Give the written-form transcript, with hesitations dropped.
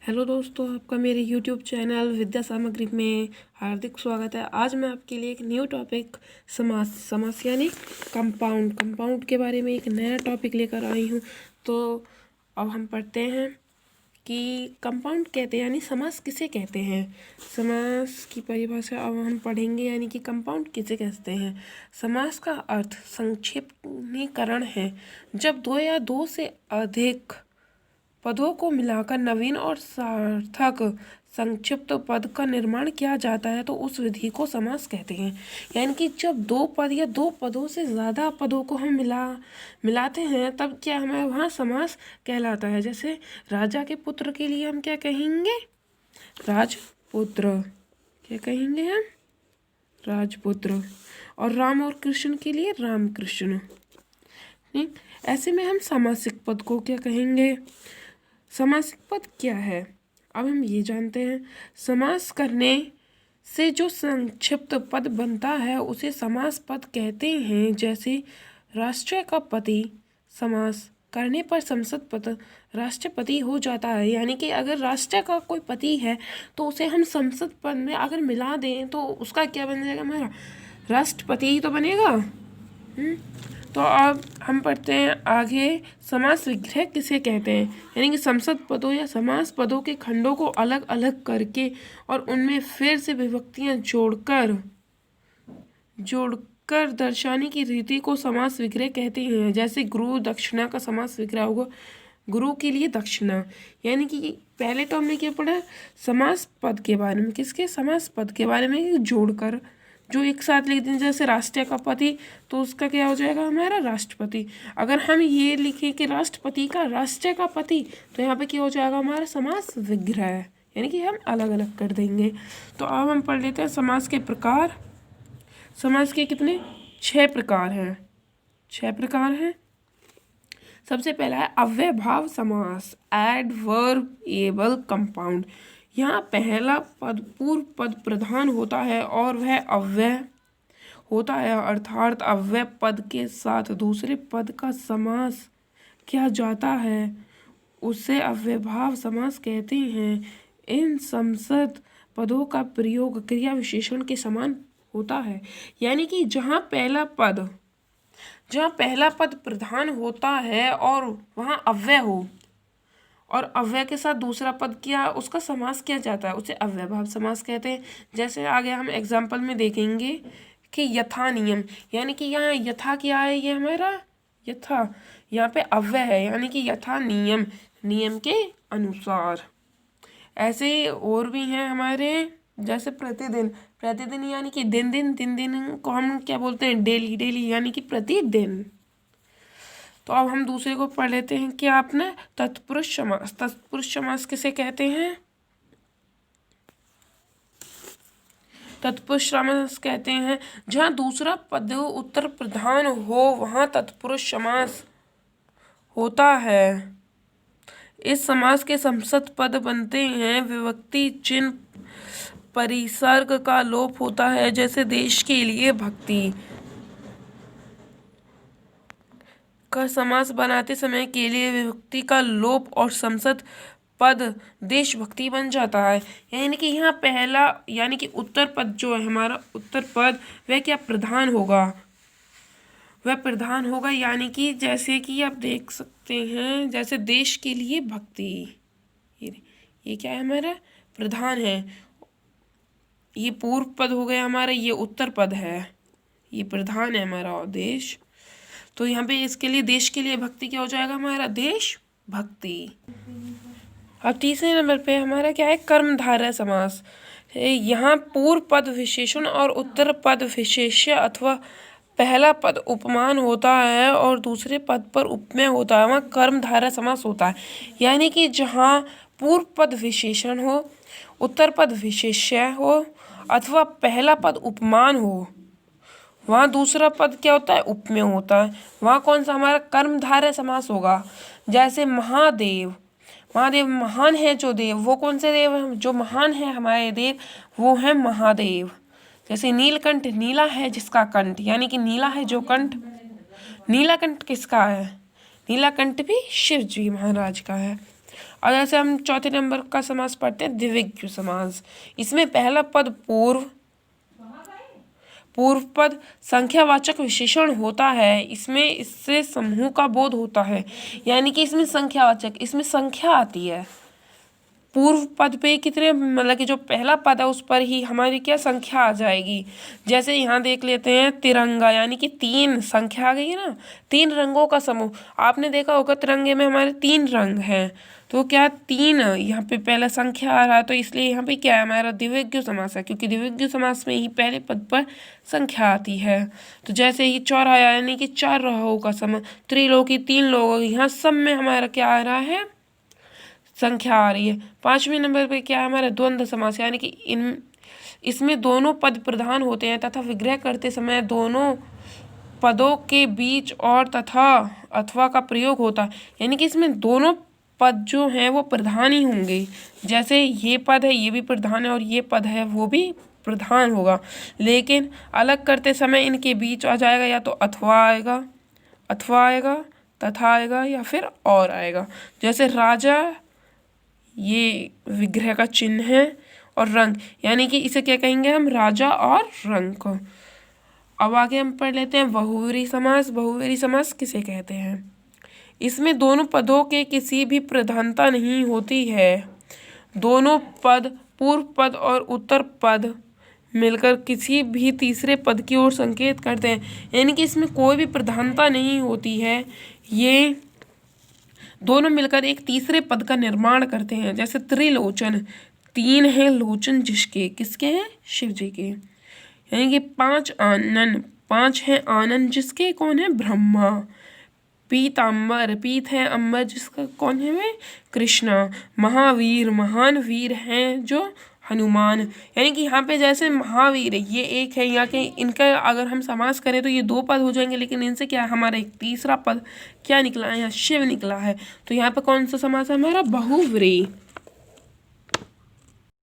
Hello दोस्तों, आपका मेरे YouTube चैनल विद्या सामग्री में हार्दिक स्वागत है। आज मैं आपके लिए एक न्यू टॉपिक समास यानी कंपाउंड के बारे में एक नया टॉपिक लेकर आई हूँ। तो अब हम पढ़ते हैं कि कंपाउंड कहते हैं यानी समास किसे कहते हैं। समास की परिभाषा अब हम पढ़ेंगे, यानी कि कंपाउंड किसे कहते हैं। समास का अर्थ संक्षिप्तीकरण है, जब दो या दो से अधिक पदों को मिलाकर नवीन और सार्थक संक्षिप्त पद का निर्माण किया जाता है तो उस विधि को समास कहते हैं। यानी कि जब दो पद या दो पदों से ज़्यादा पदों को हम मिलाते हैं तब क्या हमें वहाँ समास कहलाता है। जैसे राजा के पुत्र के लिए हम क्या कहेंगे, राजपुत्र। क्या कहेंगे हम, राजपुत्र। और राम और कृष्ण के लिए रामकृष्ण। ऐसे में हम समासिक पद को क्या कहेंगे। समासिक पद क्या है, अब हम ये जानते हैं। समास करने से जो संक्षिप्त पद बनता है उसे समास पद कहते हैं। जैसे राष्ट्र का पति समास करने पर संसद पद राष्ट्रपति हो जाता है। यानी कि अगर राष्ट्र का कोई पति है तो उसे हम संसद पद में अगर मिला दें तो उसका क्या बन जाएगा, हमारा राष्ट्रपति ही तो बनेगा। तो अब हम पढ़ते हैं आगे, समास विग्रह किसे कहते हैं। यानी कि संसद पदों या समास पदों के खंडों को अलग अलग करके और उनमें फिर से विभक्तियां जोड़कर दर्शाने की रीति को समास विग्रह कहते हैं। जैसे गुरु दक्षिणा का समास विग्रह होगा, गुरु के लिए दक्षिणा। यानी कि पहले तो हमने क्या पढ़ा, समास पद के बारे में। किसके, समास पद के बारे में जोड़कर जो एक साथ लिख दें। जैसे राष्ट्र का पति तो उसका क्या हो जाएगा, हमारा राष्ट्रपति। अगर हम ये लिखें कि राष्ट्रपति का राष्ट्र का पति तो यहाँ पे क्या हो जाएगा, हमारा समास विग्रह। यानी कि हम अलग अलग कर देंगे। तो अब हम पढ़ लेते हैं समास के प्रकार। समास के कितने, 6 प्रकार हैं। 6 प्रकार हैं। सबसे पहला है अव्ययभाव समास, एडवर्बिएबल कंपाउंड। यहाँ पहला पद पूर्व पद प्रधान होता है और वह अव्यय होता है, अर्थात अव्यय पद के साथ दूसरे पद का समास किया जाता है, उसे अव्ययभाव समास कहते हैं। इन संसद पदों का प्रयोग क्रिया विशेषण के समान होता है। यानी कि जहाँ पहला पद प्रधान होता है और वहाँ अव्यय हो और अव्यय के साथ दूसरा पद किया उसका समास किया जाता है, उसे अव्ययभाव समास कहते हैं। जैसे आगे हम एग्जाम्पल में देखेंगे कि यथा नियम, यानी कि यहाँ यथा क्या है, ये हमारा यथा यहाँ पे अव्यय है, यानी कि यथा नियम, नियम के अनुसार। ऐसे और भी हैं हमारे, जैसे प्रतिदिन यानी कि दिन को हम क्या बोलते हैं, डेली यानी कि प्रतिदिन। तो अब हम दूसरे को पढ़ लेते हैं कि आपने तत्पुरुष समास किसे कहते हैं। तत्पुरुष समास कहते हैं जहाँ दूसरा पद उत्तर प्रधान हो वहाँ तत्पुरुष समास होता है। इस समास के संसद पद बनते हैं, विभक्ति चिन्ह परिसर्ग का लोप होता है। जैसे देश के लिए भक्ति का समास बनाते समय के लिए विभक्ति का लोप और संसद पद देशभक्ति बन जाता है। यानी कि यहाँ पहला यानी कि उत्तर पद जो है हमारा उत्तर पद वह क्या प्रधान होगा, वह प्रधान होगा। यानी कि जैसे कि आप देख सकते हैं, जैसे देश के लिए भक्ति, ये क्या है, हमारा प्रधान है। ये पूर्व पद हो गया हमारा, ये उत्तर पद है, ये प्रधान है हमारा और देश। तो यहाँ पे इसके लिए देश के लिए भक्ति क्या हो जाएगा, हमारा देश भक्ति। अब तीसरे नंबर पे हमारा क्या है, कर्मधारय समास। यहाँ पूर्व पद विशेषण और उत्तर पद विशेष्य अथवा पहला पद उपमान होता है और दूसरे पद पर उपमेय होता है, वहाँ कर्मधारय समास होता है। यानी कि जहाँ पूर्व पद विशेषण हो, उत्तर पद विशेष्य हो अथवा पहला पद उपमान हो, वहाँ दूसरा पद क्या होता है, उपमेय होता है। वहाँ कौन सा हमारा कर्मधारय समास होगा। जैसे महादेव महान है जो देव, वो कौन से देव हैं, जो महान है हमारे देव वो है महादेव। जैसे नीलकंठ, नीला है जिसका कंठ, यानी कि नीला है जो कंठ, नीलाकंठ किसका है, नीलाकंठ भी शिव जी महाराज का है। और जैसे हम चौथे नंबर का समास पढ़ते हैं द्विविक्रम समास। इसमें पहला पद पूर्व पद संख्यावाचक विशेषण होता है। इससे समूह का बोध होता है, यानी कि इसमें संख्यावाचक, इसमें संख्या आती है। पूर्व पद पे कितने, मतलब कि जो पहला पद है उस पर ही हमारी क्या संख्या आ जाएगी। जैसे यहाँ देख लेते हैं तिरंगा, यानी कि 3 संख्या आ गई है ना, 3 रंगों का समूह। आपने देखा होगा तिरंगे में हमारे 3 रंग हैं, तो क्या 3 यहाँ पे पहला संख्या आ रहा है, तो इसलिए यहाँ पे क्या है हमारा द्विविक्रम समास है, क्योंकि द्विविक्रम समास में ही पहले पद पर संख्या आती है। तो जैसे ही चौराहा यानी कि 4 राहों का समूह, त्रिलोकी 3 लोग, यहाँ सब में हमारा क्या आ रहा है, संख्या आ रही है। 5वें नंबर पे क्या है हमारा द्वंद्व समास, यानी कि इसमें दोनों पद प्रधान होते हैं तथा विग्रह करते समय दोनों पदों के बीच और तथा अथवा का प्रयोग होता है, यानी कि इसमें दोनों पद जो हैं वो प्रधान ही होंगे। जैसे ये पद है ये भी प्रधान है और ये पद है वो भी प्रधान होगा, लेकिन अलग करते समय इनके बीच आ जाएगा या तो अथवा आएगा तथा आएगा या फिर और आएगा। जैसे राजा ये विग्रह का चिन्ह है और रंग, यानी कि इसे क्या कहेंगे हम, राजा और रंग को। अब आगे हम पढ़ लेते हैं बहुव्रीहि समास। बहुव्रीहि समास किसे कहते हैं? इसमें दोनों पदों के किसी भी प्रधानता नहीं होती है। दोनों पद, पूर्व पद और उत्तर पद मिलकर किसी भी तीसरे पद की ओर संकेत करते हैं, यानी कि इसमें कोई भी प्रधानता नहीं होती है। ये दोनों मिलकर एक तीसरे पद का निर्माण करते हैं। जैसे त्रिलोचन, 3 हैं लोचन जिसके, किसके हैं, शिव जी के। यानी कि 5 आनन, 5 हैं आनन जिसके, कौन है, ब्रह्मा। पीताम्बर, पीत है अंबर जिसका, कौन है वे, कृष्णा। महावीर, महान वीर हैं जो हनुमान। यानी कि यहाँ पे जैसे महावीर ये एक है, यहाँ के इनका अगर हम समास करें तो ये 2 पद हो जाएंगे, लेकिन इनसे क्या हमारा एक तीसरा पद क्या निकला है, यहाँ शिव निकला है। तो यहाँ पे कौन सा समास है हमारा, बहुव्रीहि।